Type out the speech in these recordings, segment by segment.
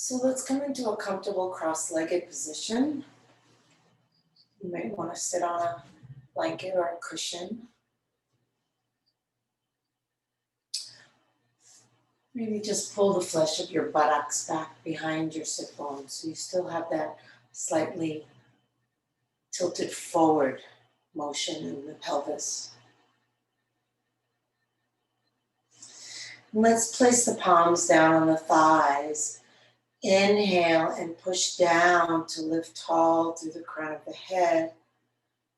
So let's come into a comfortable cross-legged position. You might want to sit on a blanket or a cushion. Maybe just pull the flesh of your buttocks back behind your sit bones so you still have that slightly tilted forward motion in the pelvis. And let's place the palms down on the thighs. Inhale and push down to lift tall through the crown of the head.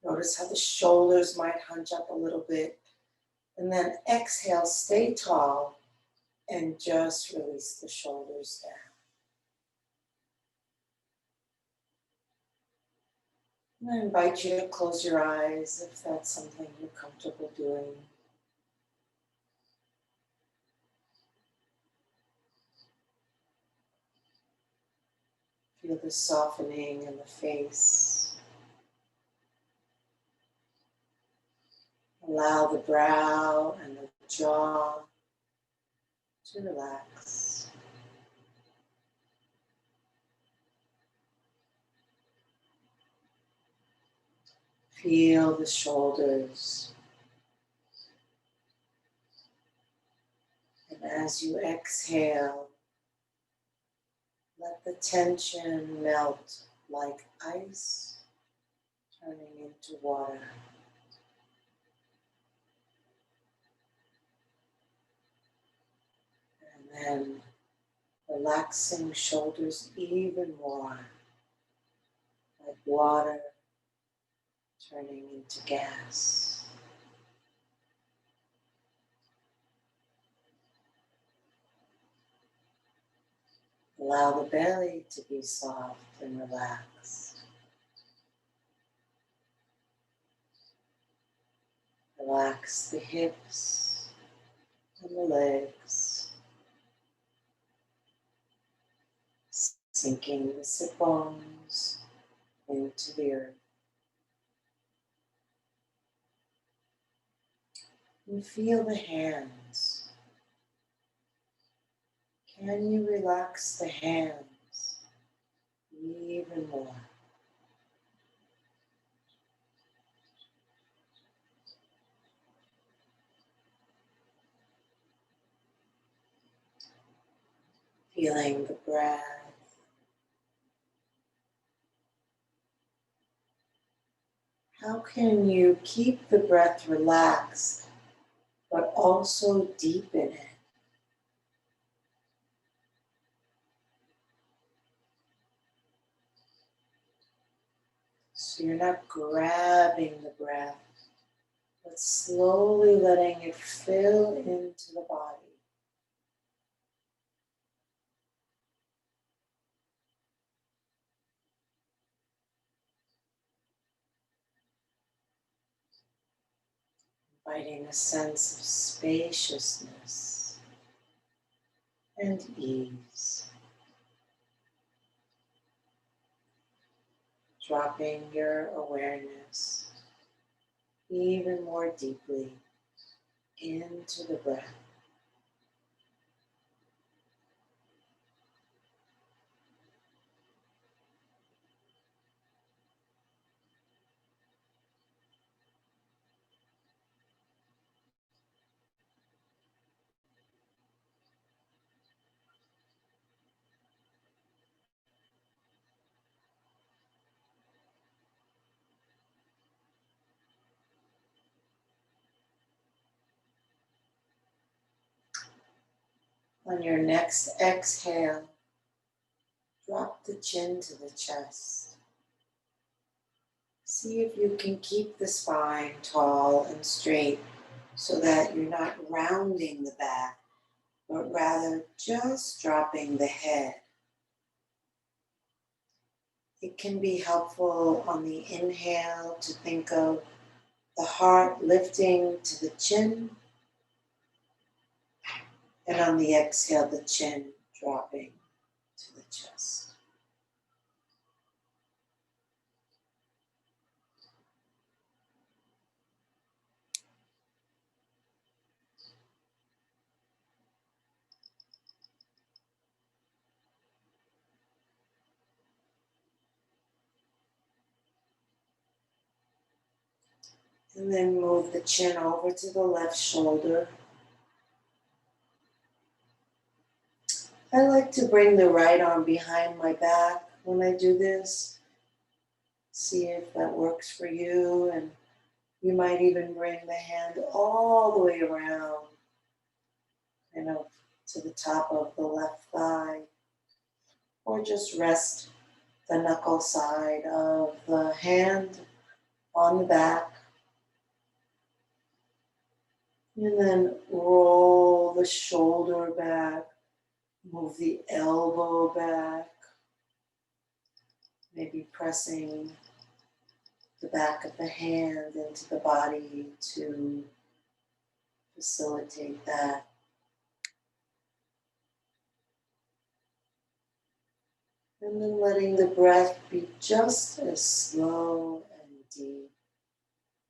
Notice how the shoulders might hunch up a little bit. And then exhale, stay tall, and just release the shoulders down. And I invite you to close your eyes if that's something you're comfortable doing. Feel the softening in the face. Allow the brow and the jaw to relax. Feel the shoulders. And as you exhale, let the tension melt like ice turning into water. And then relaxing shoulders even more, like water turning into gas. Allow the belly to be soft and relaxed. Relax the hips and the legs, sinking the sit bones into the earth. And feel the hands. Can you relax the hands even more? Feeling the breath. How can you keep the breath relaxed, but also deepen it? So you're not grabbing the breath, but slowly letting it fill into the body. Inviting a sense of spaciousness and ease. Dropping your awareness even more deeply into the breath. On your next exhale, drop the chin to the chest. See if you can keep the spine tall and straight so that you're not rounding the back, but rather just dropping the head. It can be helpful on the inhale to think of the heart lifting to the chin, and on the exhale, the chin dropping to the chest. And then move the chin over to the left shoulder. I like to bring the right arm behind my back when I do this. See if that works for you, and you might even bring the hand all the way around, kind of to the top of the left thigh, or just rest the knuckle side of the hand on the back. And then roll the shoulder back, move the elbow back, maybe pressing the back of the hand into the body to facilitate that. And then letting the breath be just as slow and deep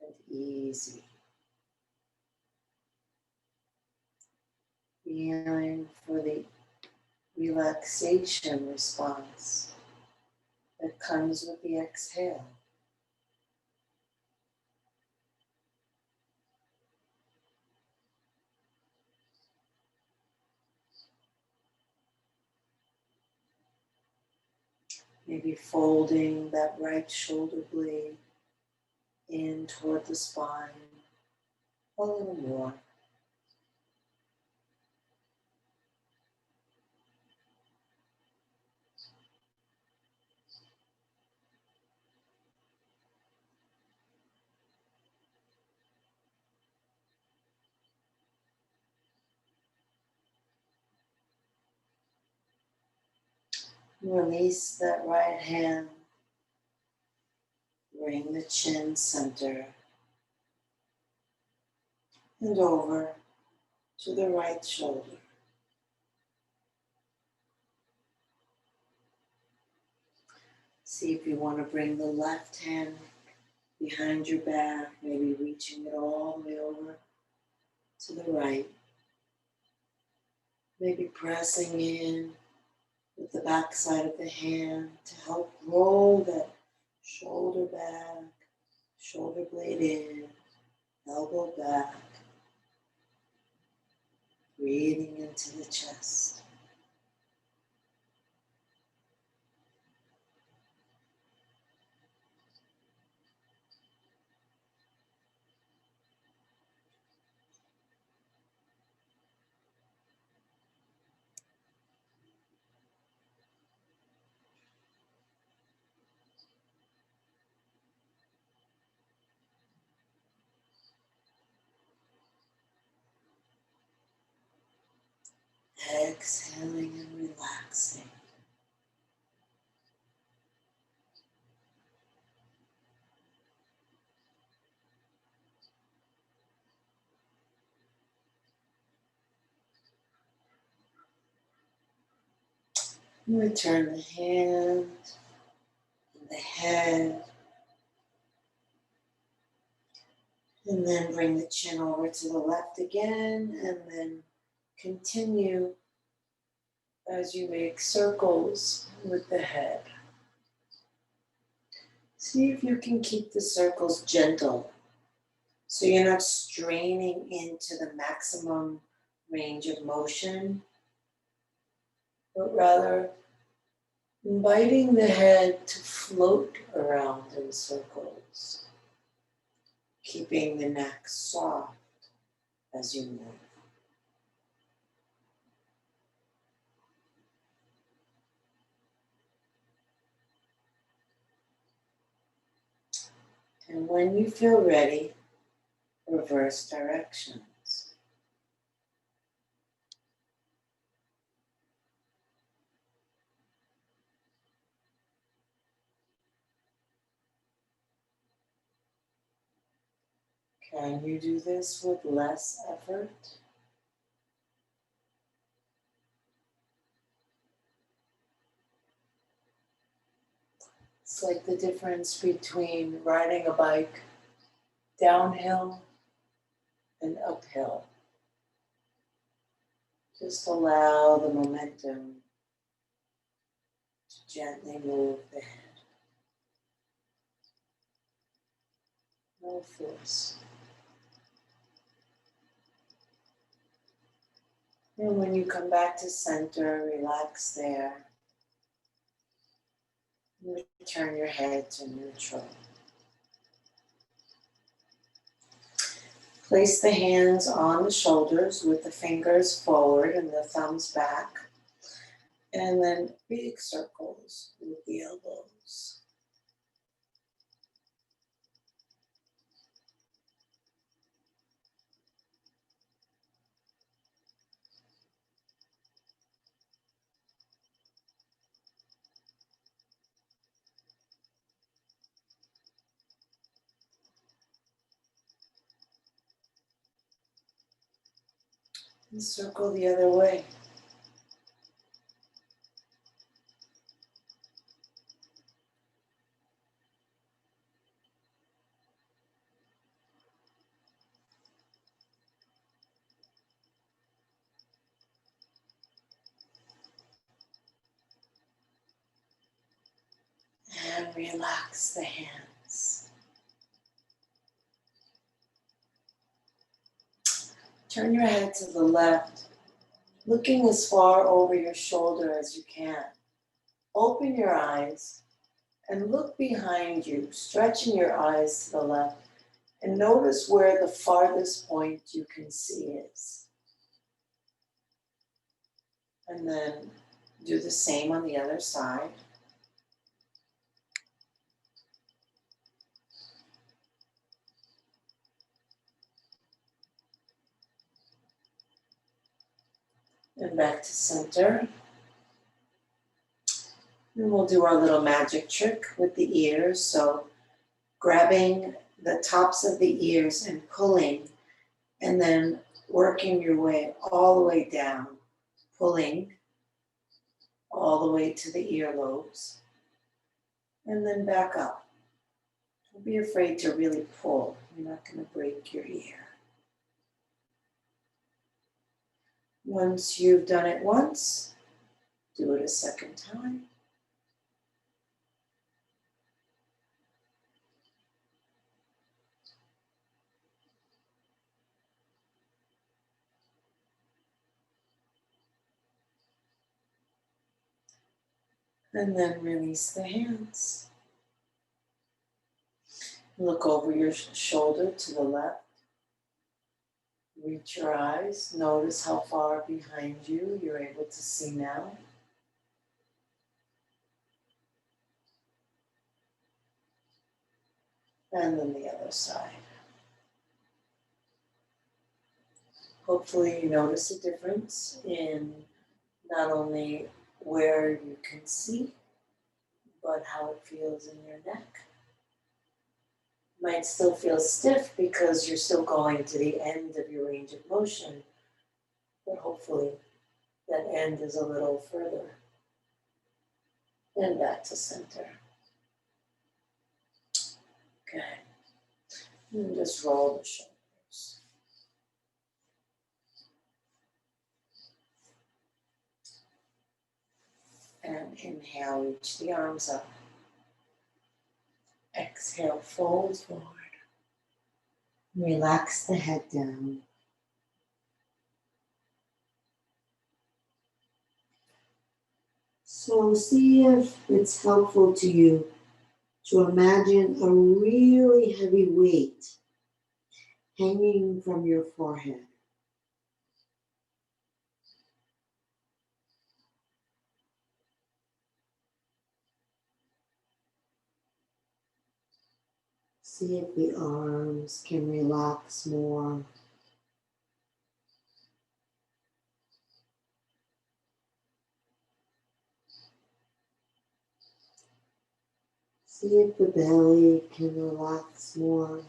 and easy. Feeling for the relaxation response that comes with the exhale. Maybe folding that right shoulder blade in toward the spine a little more. Release that right hand. Bring the chin center and over to the right shoulder. See if you want to bring the left hand behind your back, maybe reaching it all the way over to the right. Maybe pressing in with the back side of the hand to help roll that shoulder back, shoulder blade in, elbow back, breathing into the chest. Exhaling and relaxing. Return the hand and the head, and then bring the chin over to the left again, and then continue as you make circles with the head. See if you can keep the circles gentle, so you're not straining into the maximum range of motion, but rather inviting the head to float around in circles, keeping the neck soft as you move. And when you feel ready, reverse directions. Can you do this with less effort? It's like the difference between riding a bike downhill and uphill. Just allow the momentum to gently move the head. No full force. And when you come back to center, relax there. Return your head to neutral. Place the hands on the shoulders with the fingers forward and the thumbs back. And then big circles with the elbows. And circle the other way. And relax the hands. Turn your head to the left, looking as far over your shoulder as you can. Open your eyes and look behind you, stretching your eyes to the left, and notice where the farthest point you can see is. And then do the same on the other side. And back to center. And we'll do our little magic trick with the ears. So grabbing the tops of the ears and pulling, and then working your way all the way down, pulling all the way to the earlobes, and then back up. Don't be afraid to really pull. You're not going to break your ear. Once you've done it once, do it a second time. And then release the hands. Look over your shoulder to the left. Reach your eyes. Notice how far behind you you're able to see now. And then the other side. Hopefully you notice a difference in not only where you can see, but how it feels in your neck. Might still feel stiff because you're still going to the end of your range of motion, but hopefully that end is a little further. And back to center. Okay. And just roll the shoulders. And inhale, reach the arms up. Exhale, fold forward. Relax the head down. So see if it's helpful to you to imagine a really heavy weight hanging from your forehead. See if the arms can relax more. See if the belly can relax more.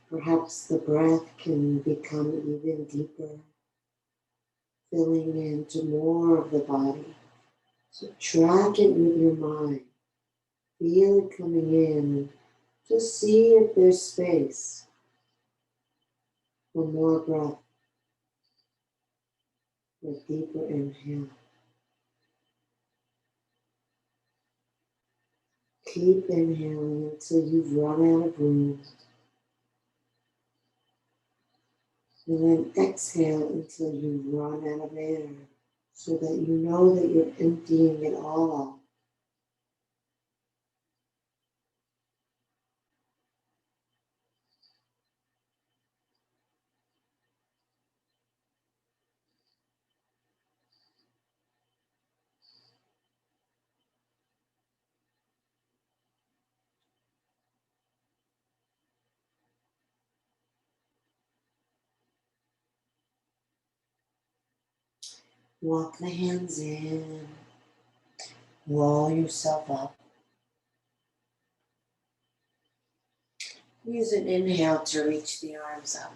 Perhaps the breath can become even deeper, filling into more of the body. So track it with your mind. Feel it coming in. Just see if there's space for more breath. A deeper inhale. Keep inhaling until you've run out of room. And then exhale until you run out of air, so that you know that you're emptying it all out. Walk the hands in, roll yourself up. Use an inhale to reach the arms up.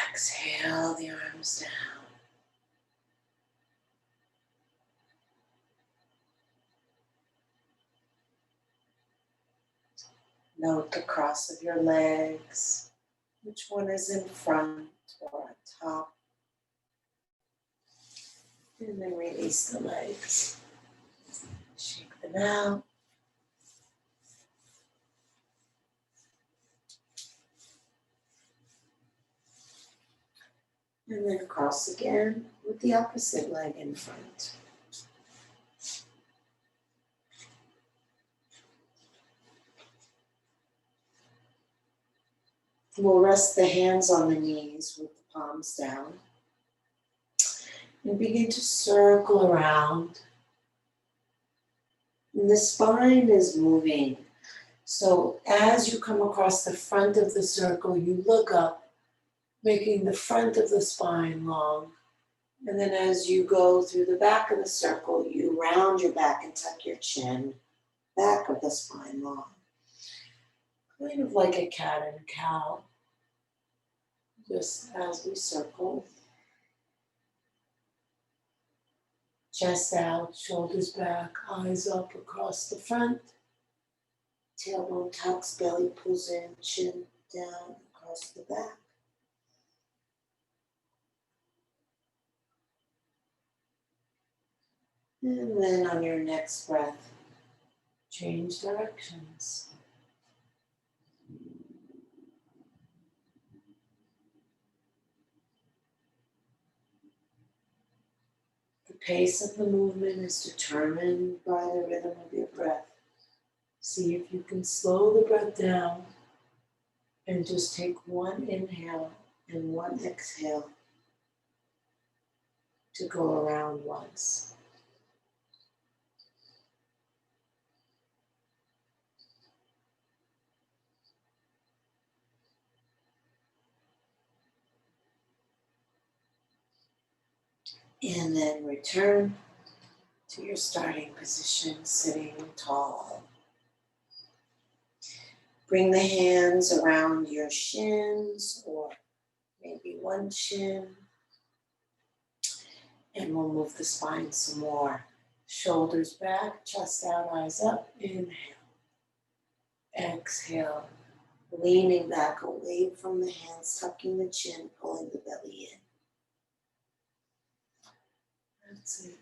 Exhale the arms down. Note the cross of your legs. Which one is in front or on top? And then release the legs. Shake them out. And then cross again with the opposite leg in front. We'll rest the hands on the knees with the palms down. And begin to circle around. And the spine is moving. So as you come across the front of the circle, you look up, making the front of the spine long. And then as you go through the back of the circle, you round your back and tuck your chin, back of the spine long. Kind of like a cat and cow, just as we circle. Chest out, shoulders back, eyes up across the front. Tailbone tucks, belly pulls in, chin down across the back. And then on your next breath, change directions. The pace of the movement is determined by the rhythm of your breath. See if you can slow the breath down and just take one inhale and one exhale to go around once. And then return to your starting position, sitting tall. Bring the hands around your shins or maybe one shin. And we'll move the spine some more. Shoulders back, chest out, eyes up. Inhale. Exhale. Leaning back away from the hands, tucking the chin, pulling the belly in. That's it.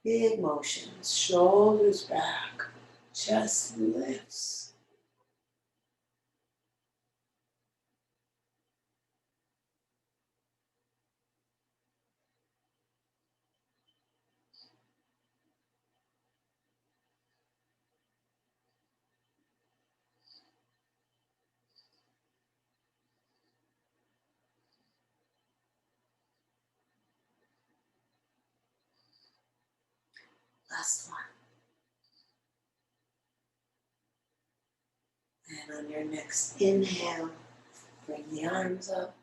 Big motions, shoulders back, chest lifts. Last one. And on your next inhale, bring the arms up.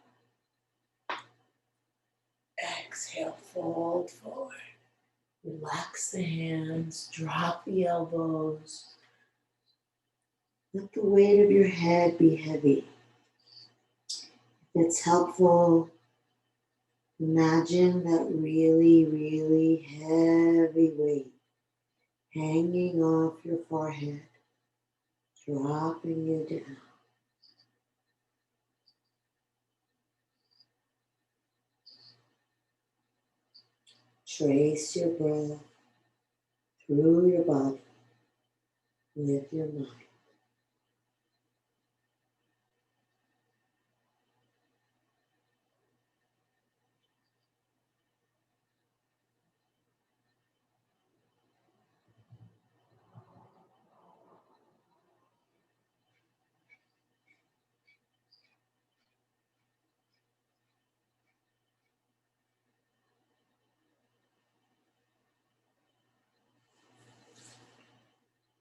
Exhale, fold forward. Relax the hands, drop the elbows. Let the weight of your head be heavy. If it's helpful, imagine that really, really heavy weight hanging off your forehead, dropping you down. Trace your breath through your body with your mind.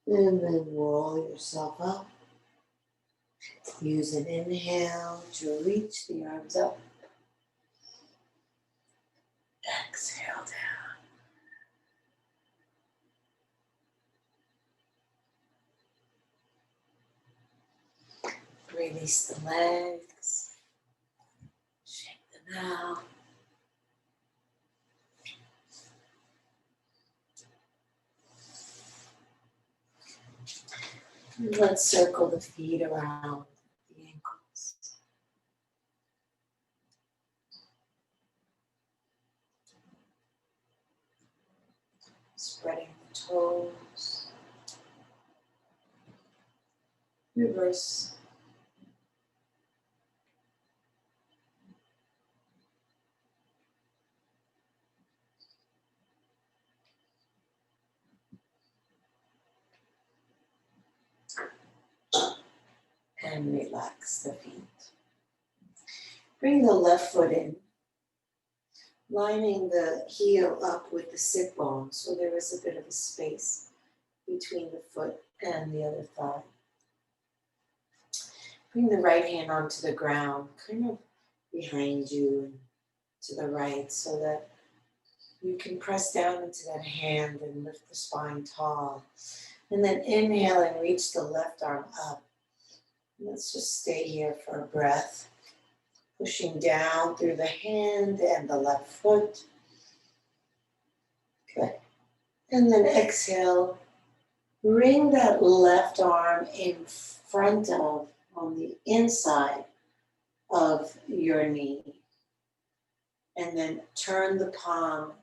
And then roll yourself up. Use an inhale to reach the arms up. Exhale down. Release the legs. Shake them out. And let's circle the feet around the ankles. Spreading the toes. Reverse. And relax the feet. Bring the left foot in, lining the heel up with the sit bone so there is a bit of a space between the foot and the other thigh. Bring the right hand onto the ground, kind of behind you and to the right so that you can press down into that hand and lift the spine tall. And then inhale and reach the left arm up. Let's just stay here for a breath. Pushing down through the hand and the left foot. Good. And then exhale. Bring that left arm in front of, on the inside of your knee. And then turn the palm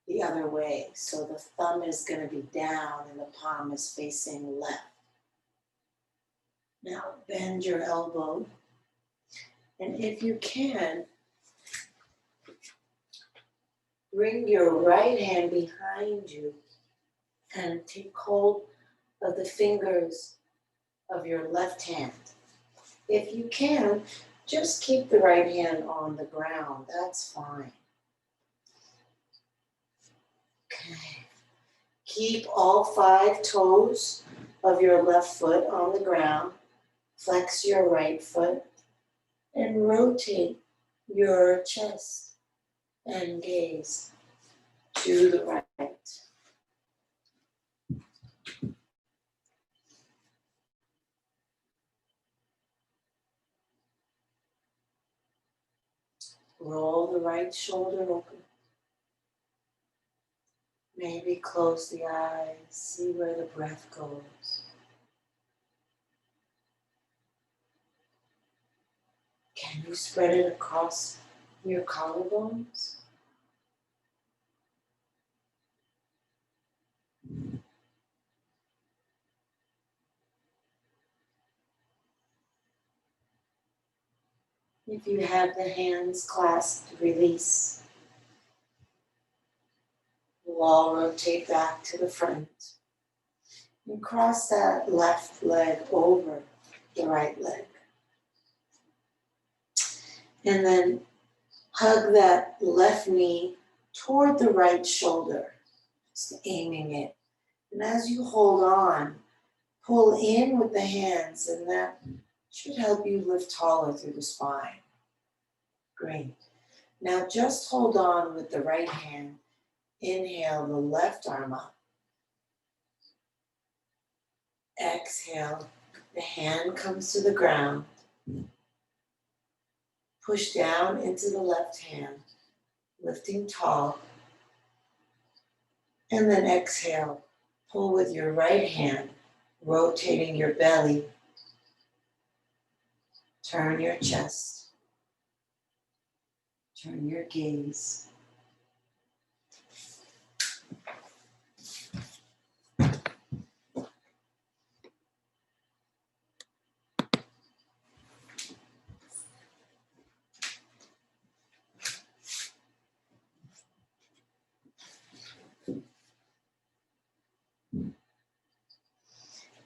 the other way. So the thumb is going to be down and the palm is facing left. Now bend your elbow. And if you can, bring your right hand behind you and take hold of the fingers of your left hand. If you can, just keep the right hand on the ground. That's fine. Okay. Keep all 5 toes of your left foot on the ground. Flex your right foot and rotate your chest and gaze to the right. Roll the right shoulder open. Maybe close the eyes, see where the breath goes. Can you spread it across your collarbones? If you have the hands clasped, release. We'll all rotate back to the front. And cross that left leg over the right leg. And then hug that left knee toward the right shoulder, just aiming it. And as you hold on, pull in with the hands, and that should help you lift taller through the spine. Great. Now just hold on with the right hand. Inhale the left arm up. Exhale, the hand comes to the ground. Push down into the left hand, lifting tall. And then exhale, pull with your right hand, rotating your belly. Turn your chest. Turn your gaze.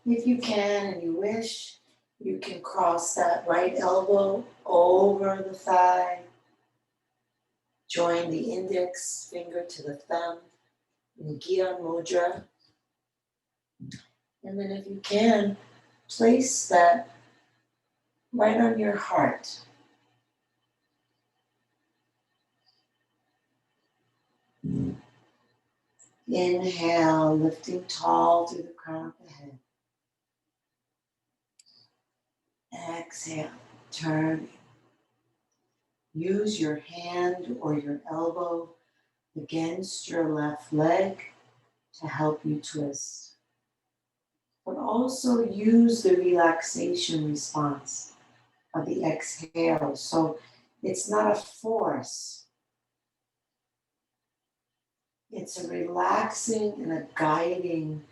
If you can and you wish, you can cross that right elbow over the thigh. Join the index finger to the thumb in Gyan Mudra. And then if you can, place that right on your heart. Inhale, lifting tall through the crown of the head. Exhale, turning. Use your hand or your elbow against your left leg to help you twist. But also use the relaxation response of the exhale. So it's not a force. It's a relaxing and a guiding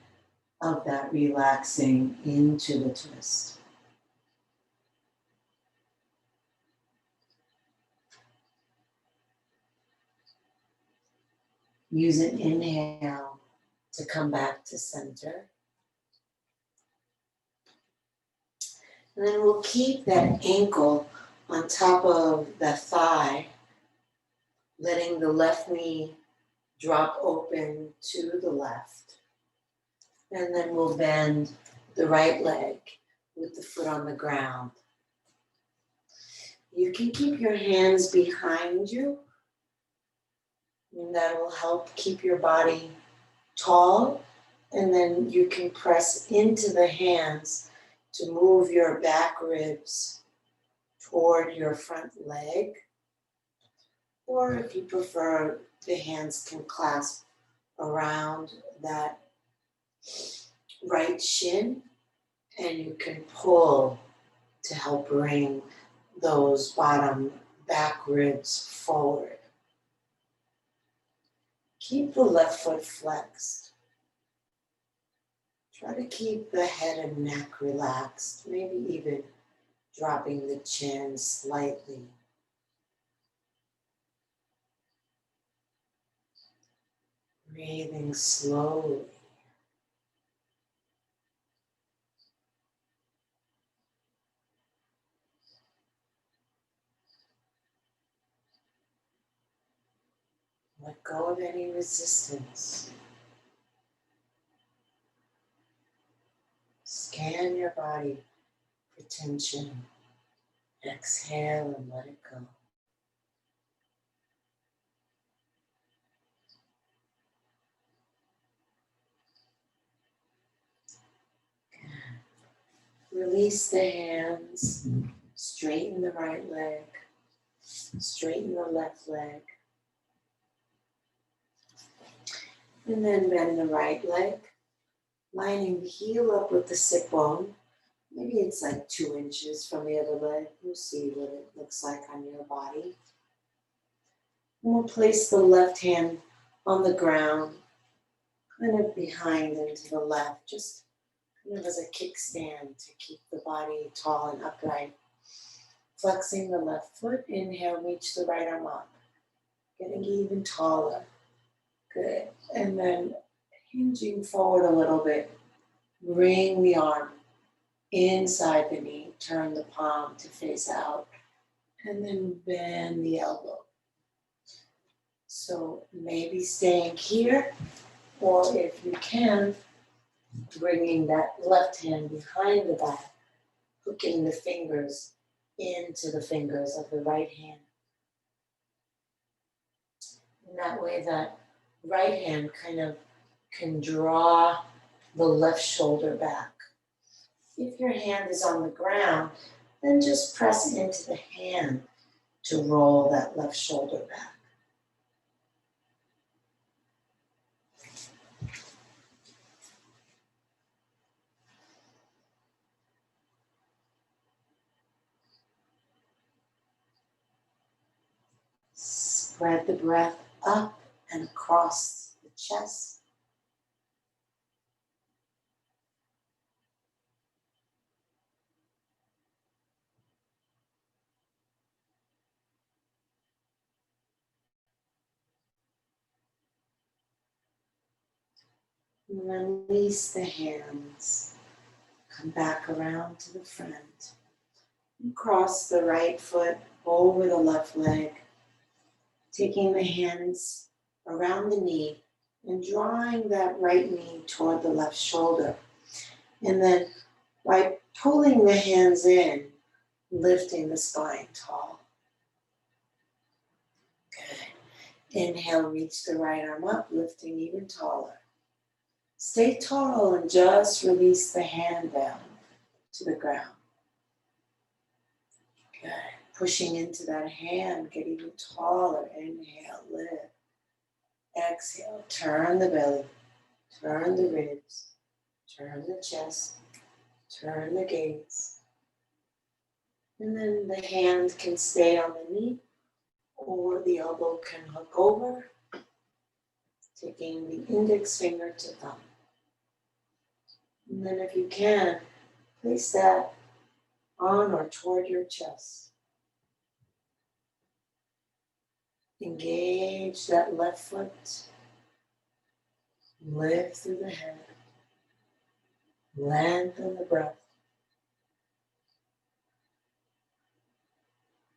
of that relaxing into the twist. Use an inhale to come back to center. And then we'll keep that ankle on top of the thigh, letting the left knee drop open to the left. And then we'll bend the right leg with the foot on the ground. You can keep your hands behind you, and that will help keep your body tall. And then you can press into the hands to move your back ribs toward your front leg. Or if you prefer, the hands can clasp around that right shin, and you can pull to help bring those bottom back ribs forward. Keep the left foot flexed. Try to keep the head and neck relaxed, maybe even dropping the chin slightly. Breathing slowly. Let go of any resistance. Scan your body for tension. Exhale and let it go. Release the hands. Straighten the right leg. Straighten the left leg. And then bend the right leg. Lining the heel up with the sit bone. Maybe it's like 2 inches from the other leg. You'll see what it looks like on your body. And we'll place the left hand on the ground, kind of behind and to the left, just kind of as a kickstand to keep the body tall and upright. Flexing the left foot, inhale, reach the right arm up. Getting even taller. Good. And then hinging forward a little bit. Bring the arm inside the knee. Turn the palm to face out. And then bend the elbow. So maybe staying here, or if you can, bringing that left hand behind the back, hooking the fingers into the fingers of the right hand. And that way that right hand kind of can draw the left shoulder back. If your hand is on the ground, then just press into the hand to roll that left shoulder back. Spread the breath up and across the chest. And release the hands. Come back around to the front. And cross the right foot over the left leg. Taking the hands around the knee and drawing that right knee toward the left shoulder. And then by pulling the hands in, lifting the spine tall. Good. Inhale, reach the right arm up, lifting even taller. Stay tall and just release the hand down to the ground. Good. Pushing into that hand, get even taller. Inhale, lift. Exhale, turn the belly, turn the ribs, turn the chest, turn the gaze. And then the hand can stay on the knee or the elbow can hook over, taking the index finger to thumb. And then if you can, place that on or toward your chest. Engage that left foot. Lift through the head. Lengthen the breath.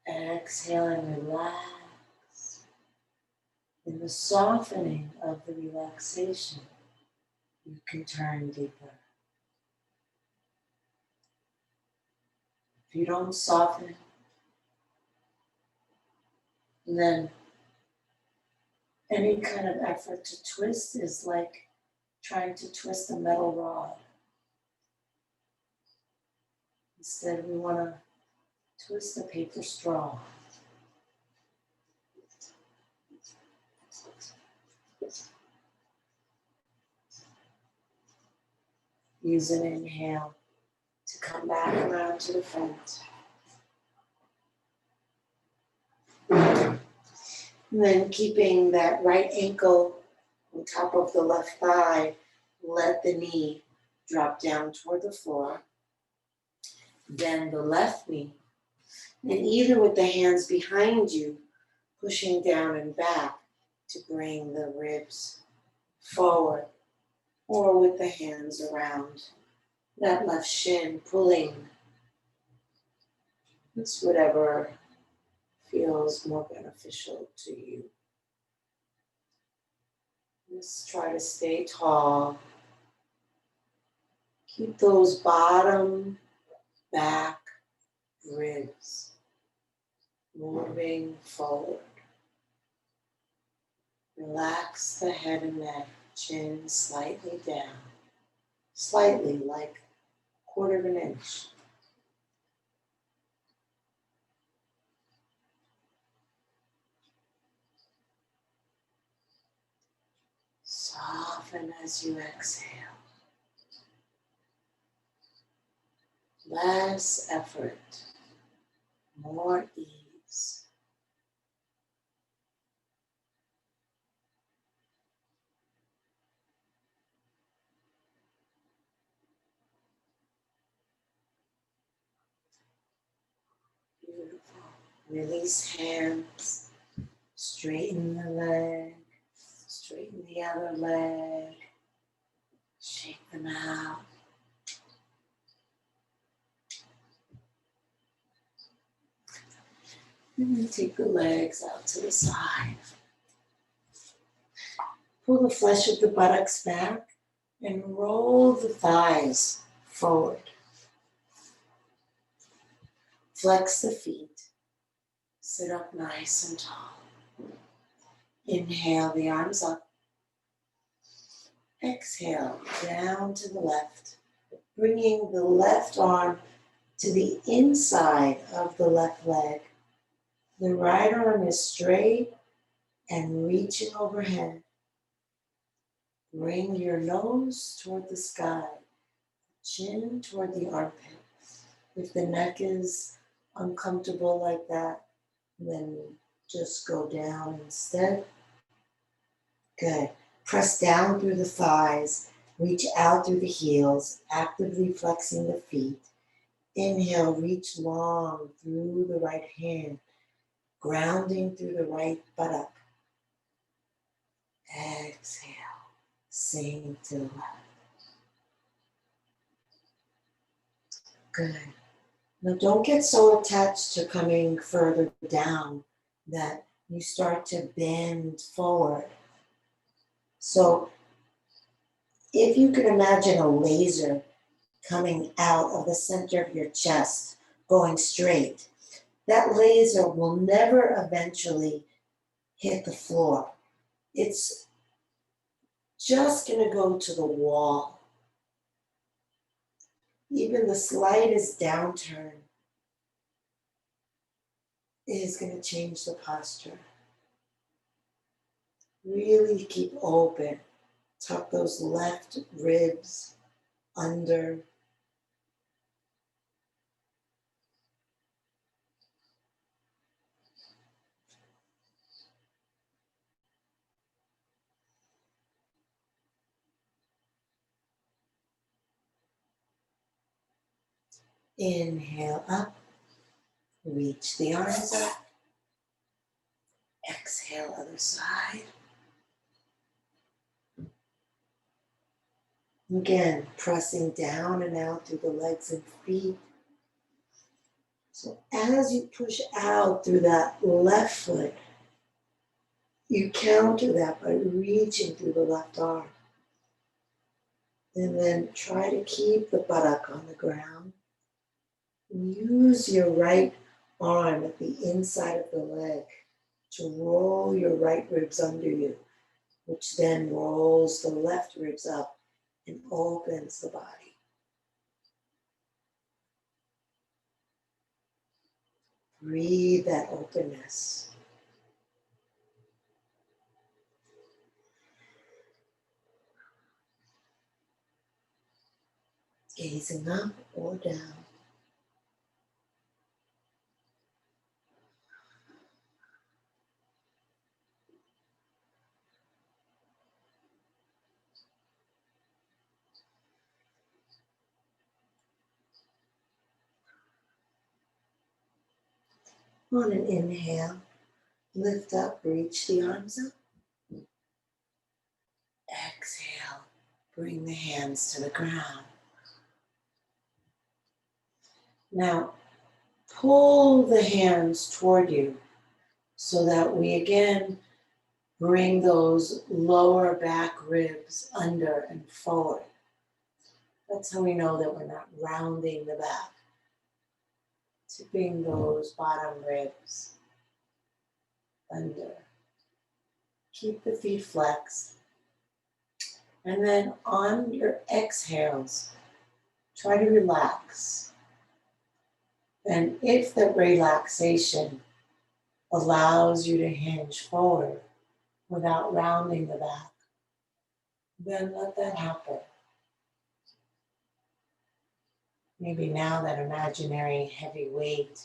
Exhale and relax. In the softening of the relaxation, you can turn deeper. If you don't soften, then any kind of effort to twist is like trying to twist a metal rod. Instead, we want to twist a paper straw. Use an inhale to come back around to the front. And then keeping that right ankle on top of the left thigh, let the knee drop down toward the floor. Then the left knee, and either with the hands behind you, pushing down and back to bring the ribs forward, or with the hands around that left shin, pulling. It's whatever feels more beneficial to you. Just try to stay tall. Keep those bottom back ribs moving forward. Relax the head and neck, chin slightly down, slightly like 1/4 of an inch. Soften as you exhale. Less effort, more ease. Beautiful. Release hands, straighten the leg, straighten the other leg, shake them out. And then take the legs out to the side. Pull the flesh of the buttocks back and roll the thighs forward. Flex the feet. Sit up nice and tall. Inhale the arms up. Exhale down to the left, bringing the left arm to the inside of the left leg. The right arm is straight and reaching overhead. Bring your nose toward the sky, chin toward the armpit. If the neck is uncomfortable like that, then just go down instead. Good. Press down through the thighs, reach out through the heels, actively flexing the feet. Inhale, reach long through the right hand, grounding through the right buttock. Exhale, sink to the left. Good. Now don't get so attached to coming further down that you start to bend forward. So if you could imagine a laser coming out of the center of your chest, going straight, that laser will never eventually hit the floor. It's just going to go to the wall. Even the slightest downturn is going to change the posture. Really keep open. Tuck those left ribs under. Inhale up. Reach the arms up. Exhale, other side. Again, pressing down and out through the legs and feet. So as you push out through that left foot, you counter that by reaching through the left arm. And then try to keep the buttock on the ground. Use your right arm at the inside of the leg to roll your right ribs under you, which then rolls the left ribs up and opens the body. Breathe that openness. Gazing up or down. On an inhale, lift up, reach the arms up. Exhale, bring the hands to the ground. Now, pull the hands toward you so that we again bring those lower back ribs under and forward. That's how we know that we're not rounding the back. Tipping those bottom ribs under. Keep the feet flexed. And then on your exhales, try to relax. And if the relaxation allows you to hinge forward without rounding the back, then let that happen. Maybe now that imaginary heavy weight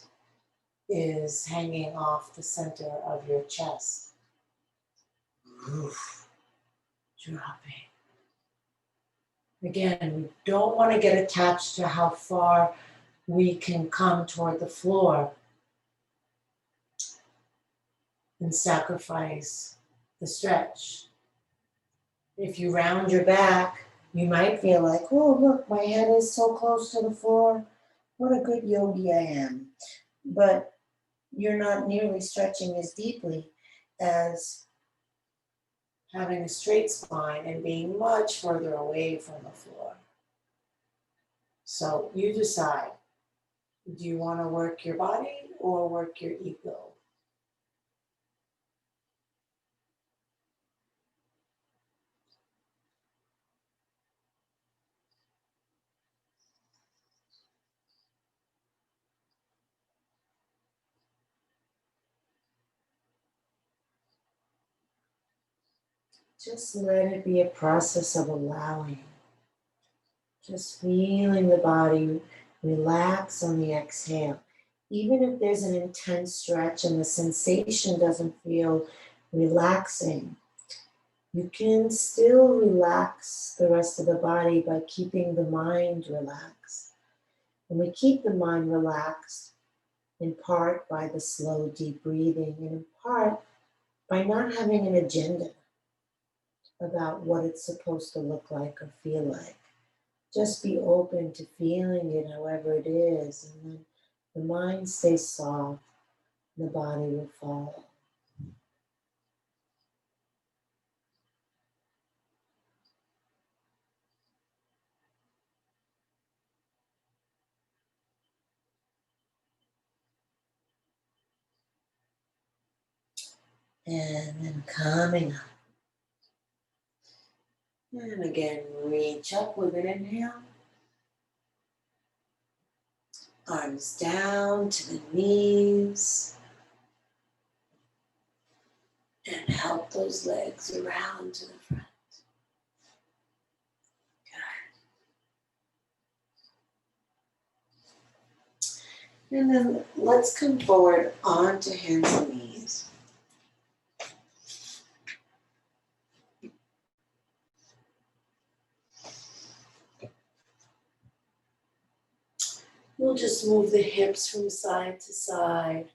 is hanging off the center of your chest. Oof. Dropping. Again, we don't want to get attached to how far we can come toward the floor and sacrifice the stretch. If you round your back, you might feel like, oh, look, my head is so close to the floor. What a good yogi I am. But you're not nearly stretching as deeply as having a straight spine and being much further away from the floor. So you decide, do you want to work your body or work your ego? Just let it be a process of allowing. Just feeling the body relax on the exhale. Even if there's an intense stretch and the sensation doesn't feel relaxing, you can still relax the rest of the body by keeping the mind relaxed. And we keep the mind relaxed in part by the slow, deep breathing, and in part by not having an agenda about what it's supposed to look like or feel like. Just be open to feeling it however it is, and then the mind stays soft, the body will follow. And then coming up. And again, reach up with an inhale. Arms down to the knees. And help those legs around to the front. Good. And then let's come forward onto hands and knees. We'll just move the hips from side to side,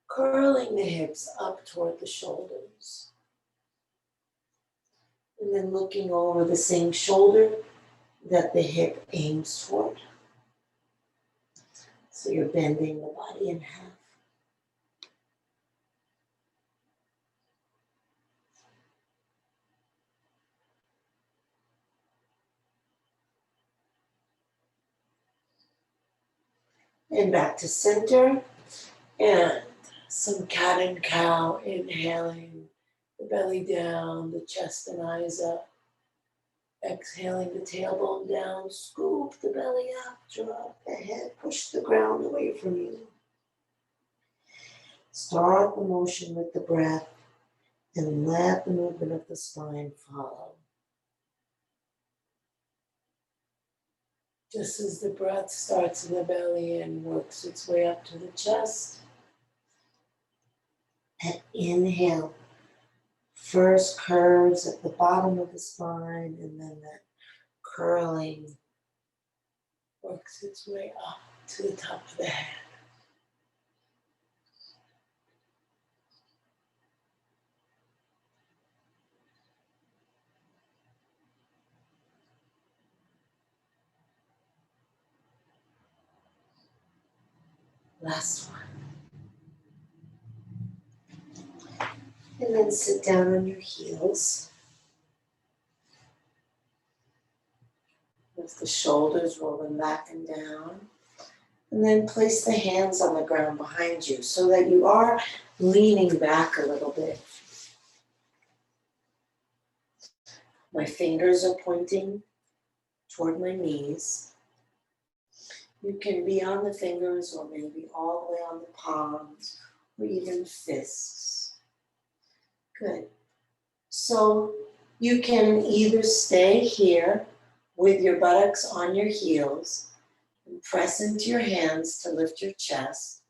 curling the hips up toward the shoulders. And then looking over the same shoulder that the hip aims toward. So you're bending the body in half. And back to center. And some cat and cow, inhaling the belly down, the chest and eyes up. Exhaling the tailbone down, scoop the belly up, drop the head, push the ground away from you. Start the motion with the breath and let the movement of the spine follow. Just as the breath starts in the belly and works its way up to the chest. And inhale. First curves at the bottom of the spine, and then that curling works its way up to the top of the head. Last one. And then sit down on your heels. Lift the shoulders, roll them back and down. And then place the hands on the ground behind you so that you are leaning back a little bit. My fingers are pointing toward my knees. You can be on the fingers or maybe all the way on the palms or even fists. Good. So you can either stay here with your buttocks on your heels and press into your hands to lift your chest,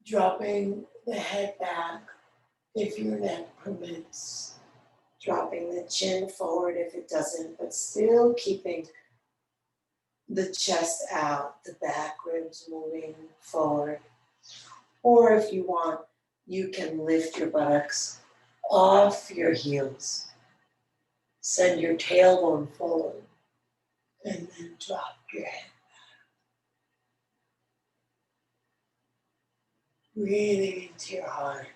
dropping the head back if your neck permits, dropping the chin forward if it doesn't, but still keeping the chest out, the back ribs moving forward. Or if you want, you can lift your buttocks off your heels. Send your tailbone forward and then drop your head back. Breathing into your heart.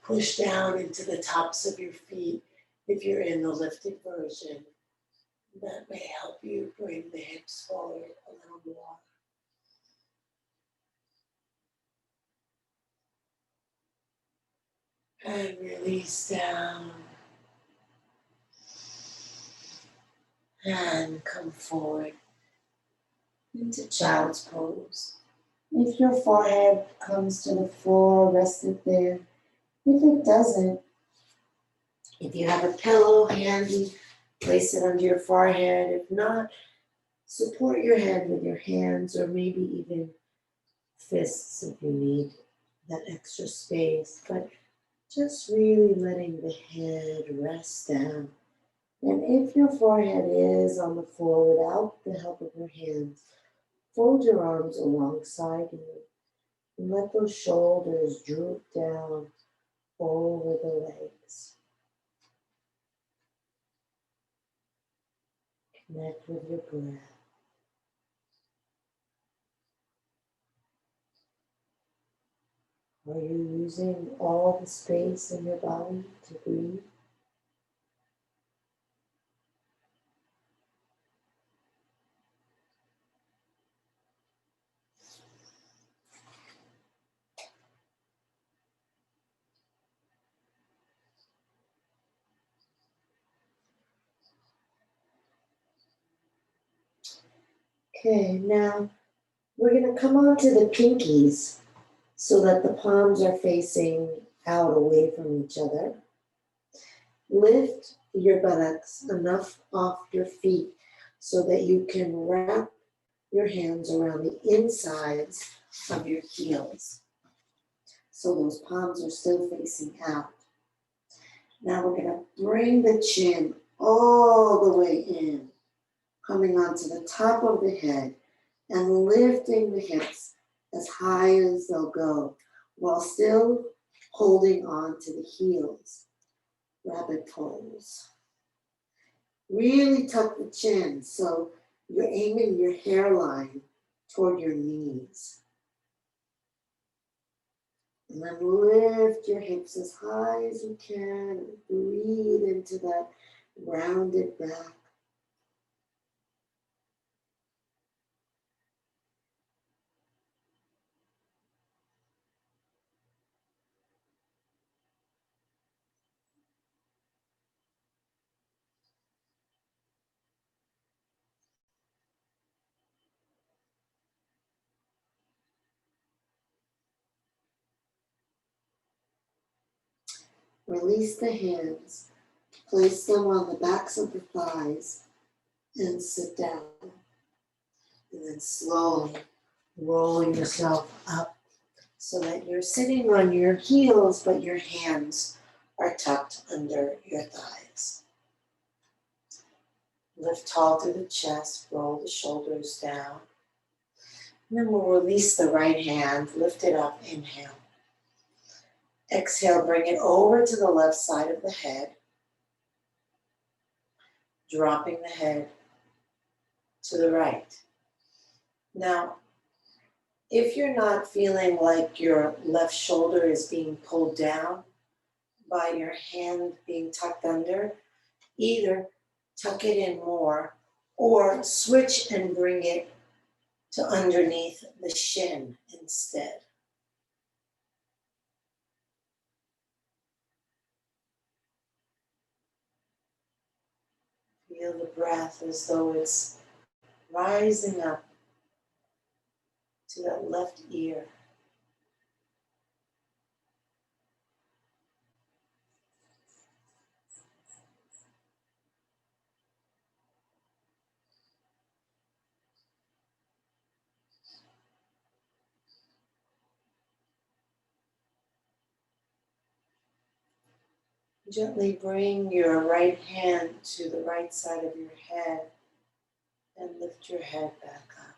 Push down into the tops of your feet if you're in the lifted version. That may help you bring the hips forward a little more. And release down. And come forward into child's pose. If your forehead comes to the floor, rest it there. If it doesn't, if you have a pillow handy, place it under your forehead. If not, support your head with your hands or maybe even fists if you need that extra space. But just really letting the head rest down. And if your forehead is on the floor without the help of your hands, fold your arms alongside you and let those shoulders droop down over the legs. Connect with your breath. Are you using all the space in your body to breathe? Okay, now we're going to come on to the pinkies so that the palms are facing out away from each other. Lift your buttocks enough off your feet so that you can wrap your hands around the insides of your heels. So those palms are still facing out. Now we're going to bring the chin all the way in, coming onto the top of the head and lifting the hips as high as they'll go while still holding on to the heels. Rabbit pose. Really tuck the chin so you're aiming your hairline toward your knees. And then lift your hips as high as you can. Breathe into that rounded back. Release the hands. Place them on the backs of the thighs and sit down. And then slowly rolling yourself up so that you're sitting on your heels, but your hands are tucked under your thighs. Lift tall through the chest, roll the shoulders down. And then we'll release the right hand, lift it up, inhale. Exhale, bring it over to the left side of the head, dropping the head to the right. Now, if you're not feeling like your left shoulder is being pulled down by your hand being tucked under, either tuck it in more or switch and bring it to underneath the shin instead. Feel the breath as though it's rising up to that left ear. Gently bring your right hand to the right side of your head and lift your head back up.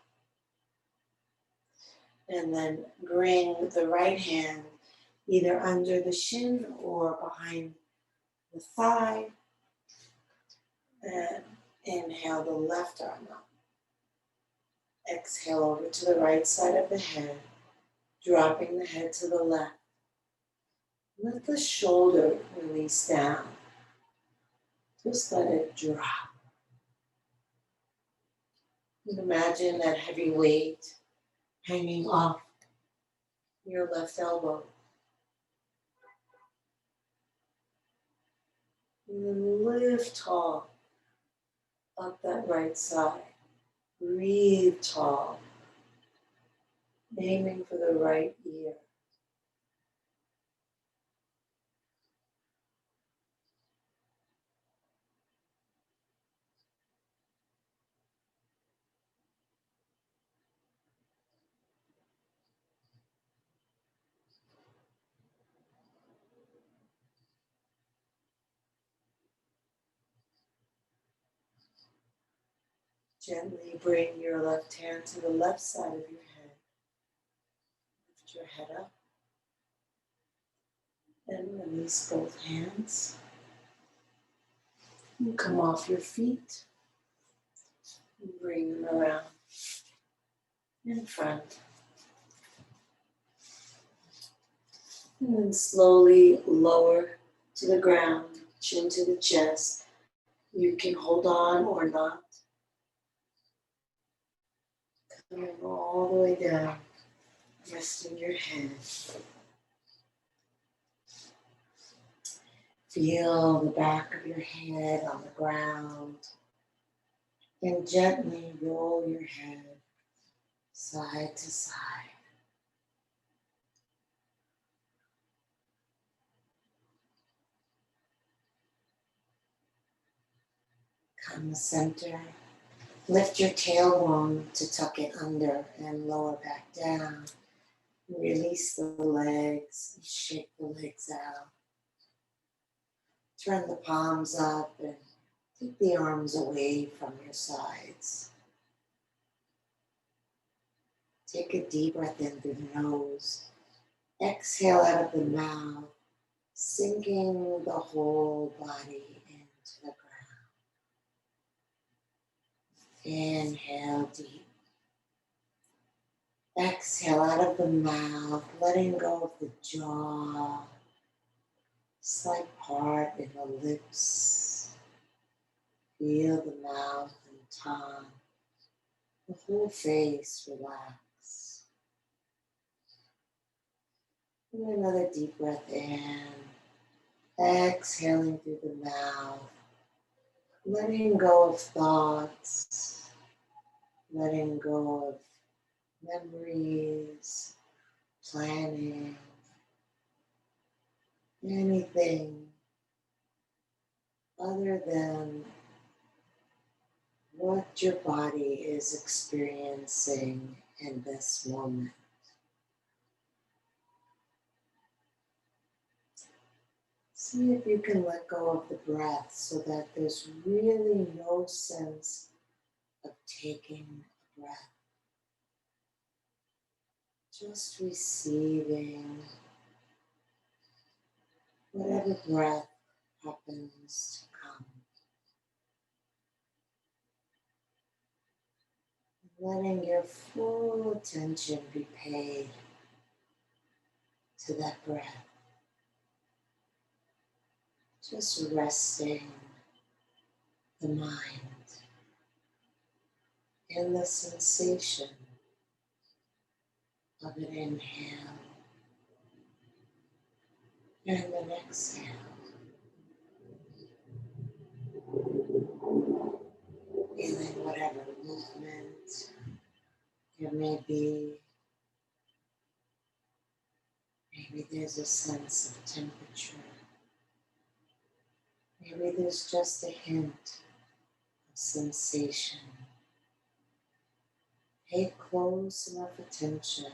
And then bring the right hand either under the shin or behind the thigh. And inhale the left arm up. Exhale over to the right side of the head, dropping the head to the left. Let the shoulder release down. Just let it drop. And imagine that heavy weight hanging off your left elbow. And then lift tall up that right side. Breathe tall, aiming for the right ear. Gently bring your left hand to the left side of your head. Lift your head up and release both hands. And come off your feet and bring them around in front. And then slowly lower to the ground, chin to the chest. You can hold on or not. Coming all the way down, resting your head. Feel the back of your head on the ground and gently roll your head side to side. Come center. Lift your tailbone to tuck it under and lower back down. Release the legs, shake the legs out. Turn the palms up and take the arms away from your sides. Take a deep breath in through the nose. Exhale out of the mouth, sinking the whole body into the ground. Inhale deep. Exhale out of the mouth, letting go of the jaw. Slight part in the lips. Feel the mouth and tongue. The whole face relax. And another deep breath in. Exhaling through the mouth. Letting go of thoughts. Letting go of memories. Planning. Anything other than what your body is experiencing in this moment. See if you can let go of the breath so that there's really no sense of taking a breath. Just receiving whatever breath happens to come. Letting your full attention be paid to that breath. Just resting the mind in the sensation of an inhale and an exhale. Feeling whatever movement there may be. Maybe there's a sense of temperature. Maybe there's just a hint of sensation. Pay close enough attention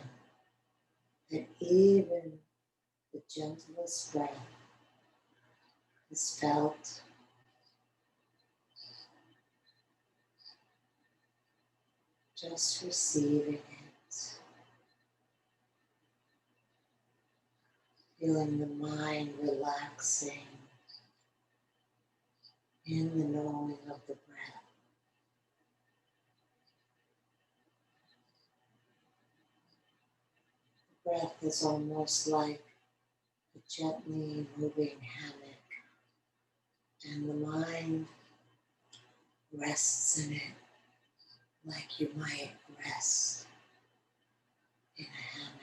that even the gentlest breath is felt. Just receiving it. Feeling the mind relaxing in the knowing of the breath. The breath is almost like a gently moving hammock, and the mind rests in it like you might rest in a hammock.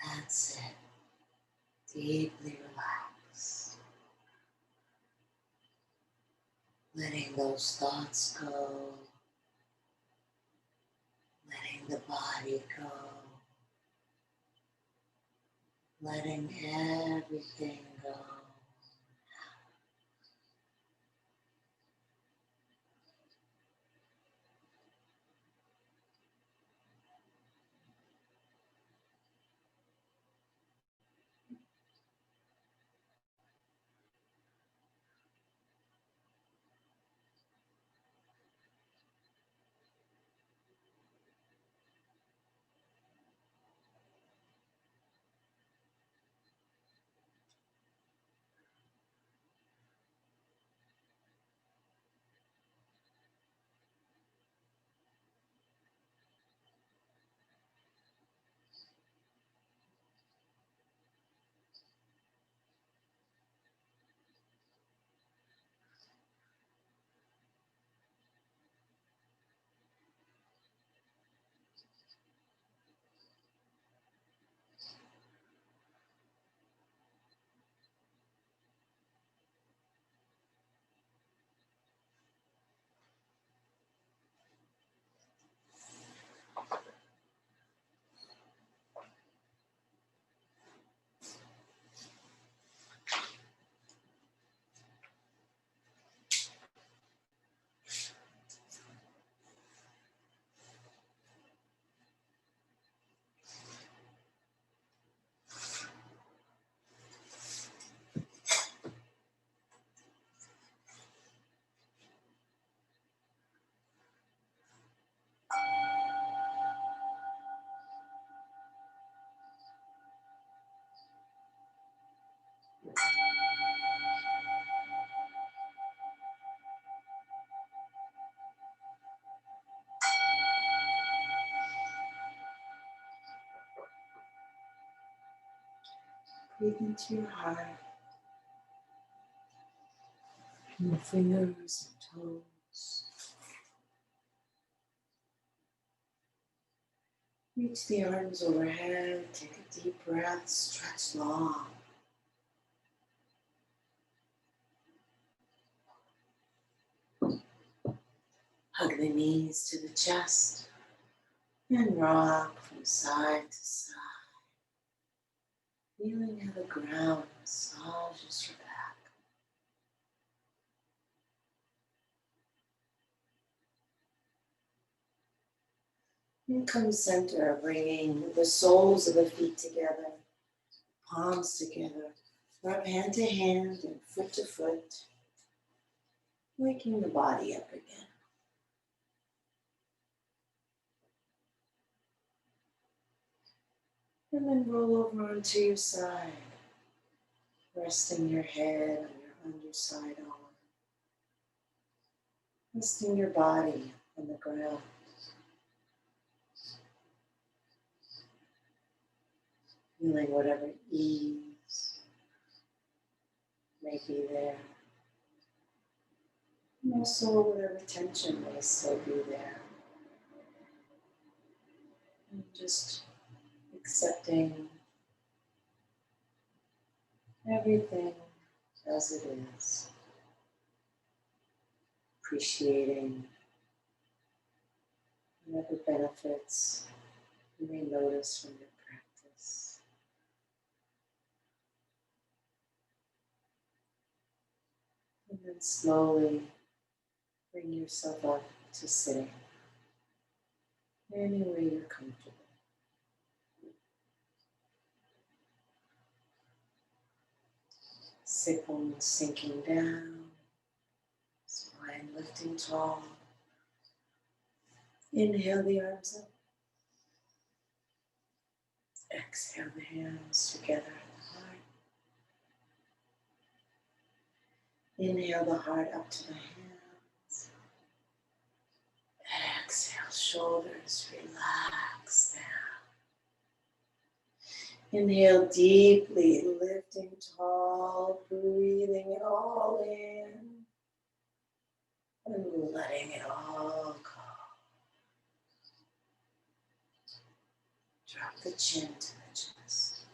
That's it. Deeply relax. Letting those thoughts go. Letting the body go. Letting everything go. Breathe into your heart. Your fingers and toes. Reach the arms overhead. Take a deep breath. Stretch long. Hug the knees to the chest and rock from side to side. Feeling how the ground massages your back. And come center, bringing the soles of the feet together, palms together. Rub hand to hand and foot to foot, waking the body up again. And then roll over onto your side, resting your head on your underside arm, resting your body on the ground. Feeling whatever ease may be there. And also whatever tension may still be there. And just accepting everything as it is. Appreciating whatever benefits you may notice from your practice. And then slowly bring yourself up to sitting any way you're comfortable. Sit bones sinking down, spine lifting tall. Inhale the arms up. Exhale the hands together at the heart. Inhale the heart up to the hands. Exhale, shoulders relax down. Inhale deeply, lifting tall, breathing it all in and letting it all go. Drop the chin to the chest.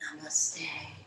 Namaste.